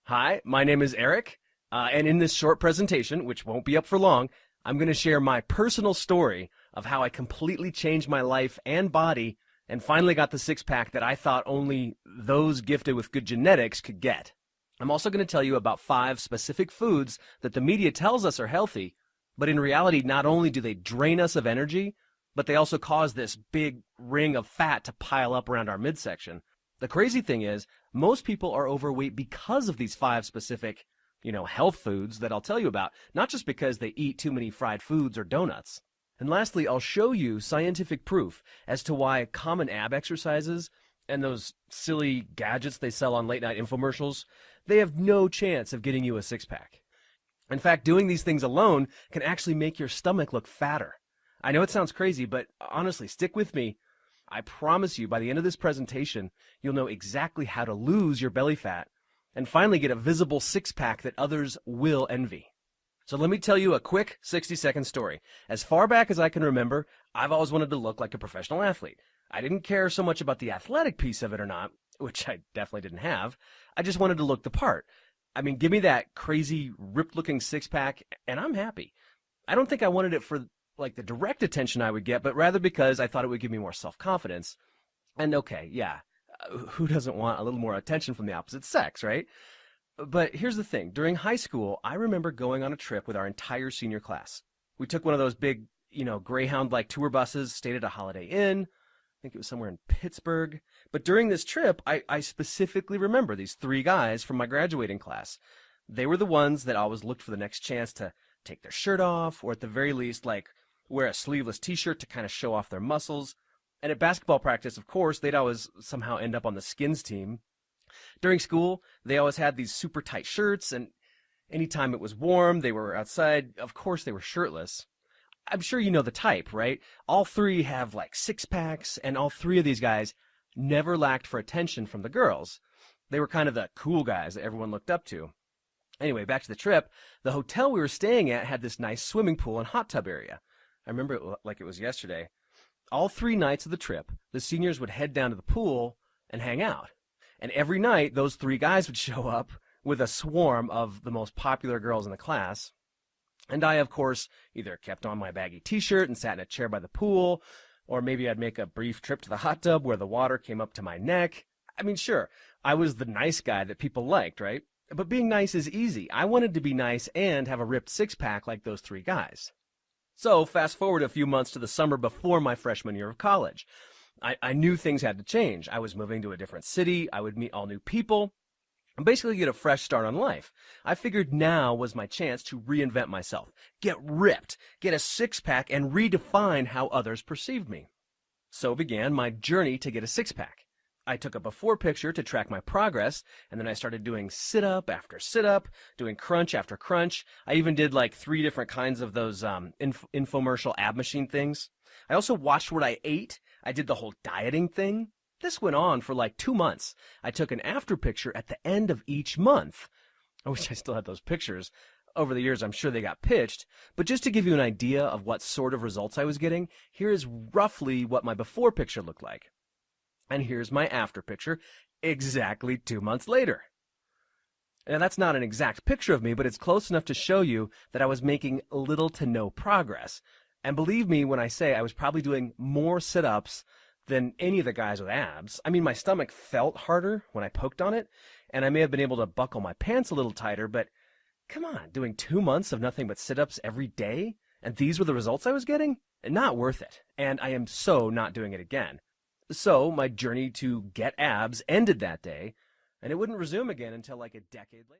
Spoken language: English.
Hi, my name is Eric, and in this short presentation, which won't be up for long, I'm going to share my personal story of how I completely changed my life and body and finally got the six-pack that I thought only those gifted with good genetics could get. I'm also going to tell you about 5 specific foods that the media tells us are healthy, but in reality, not only do they drain us of energy, but they also cause this big ring of fat to pile up around our midsection. The crazy thing is, most people are overweight because of these 5 specific, health foods that I'll tell you about, not just because they eat too many fried foods or donuts. And lastly, I'll show you scientific proof as to why common ab exercises and those silly gadgets they sell on late night infomercials, they have no chance of getting you a six-pack. In fact, doing these things alone can actually make your stomach look fatter. I know it sounds crazy, but honestly, stick with me. I promise you, by the end of this presentation, you'll know exactly how to lose your belly fat and finally get a visible six-pack that others will envy. So let me tell you a quick 60-second story. As far back as I can remember, I've always wanted to look like a professional athlete. I didn't care so much about the athletic piece of it or not, which I definitely didn't have. I just wanted to look the part. I mean, give me that crazy, ripped-looking six-pack, and I'm happy. I don't think I wanted it for the direct attention I would get, but rather because I thought it would give me more self-confidence. And okay, yeah, who doesn't want a little more attention from the opposite sex, right? But here's the thing. During high school, I remember going on a trip with our entire senior class. We took one of those big, Greyhound-like tour buses, stayed at a Holiday Inn. I think it was somewhere in Pittsburgh. But during this trip, I specifically remember these 3 guys from my graduating class. They were the ones that always looked for the next chance to take their shirt off, or at the very least, wear a sleeveless t-shirt to kind of show off their muscles. And at basketball practice, of course, they'd always somehow end up on the skins team. During school, they always had these super tight shirts, and anytime it was warm, they were outside. Of course, they were shirtless. I'm sure you know the type, right? All 3 have six-packs, and all 3 of these guys never lacked for attention from the girls. They were kind of the cool guys that everyone looked up to. Anyway, back to the trip. The hotel we were staying at had this nice swimming pool and hot tub area. I remember it like it was yesterday. All 3 nights of the trip, the seniors would head down to the pool and hang out. And every night, those 3 guys would show up with a swarm of the most popular girls in the class. And I, of course, either kept on my baggy t-shirt and sat in a chair by the pool, or maybe I'd make a brief trip to the hot tub where the water came up to my neck. I mean, sure, I was the nice guy that people liked, right? But being nice is easy. I wanted to be nice and have a ripped six-pack like those 3 guys. So fast forward a few months to the summer before my freshman year of college. I knew things had to change. I was moving to a different city. I would meet all new people and basically get a fresh start on life. I figured now was my chance to reinvent myself, get ripped, get a six-pack, and redefine how others perceived me. So began my journey to get a six-pack. I took a before picture to track my progress, and then I started doing sit-up after sit-up, doing crunch after crunch. I even did 3 different kinds of those infomercial ab machine things. I also watched what I ate. I did the whole dieting thing. This went on for 2 months. I took an after picture at the end of each month. I wish I still had those pictures. Over the years, I'm sure they got pitched. But just to give you an idea of what sort of results I was getting, here is roughly what my before picture looked like. And here's my after picture, exactly 2 months later. Now, that's not an exact picture of me, but it's close enough to show you that I was making little to no progress. And believe me when I say I was probably doing more sit-ups than any of the guys with abs. I mean, my stomach felt harder when I poked on it, and I may have been able to buckle my pants a little tighter, but come on, doing 2 months of nothing but sit-ups every day? And these were the results I was getting? Not worth it. And I am so not doing it again. So my journey to get abs ended that day, and it wouldn't resume again until a decade later.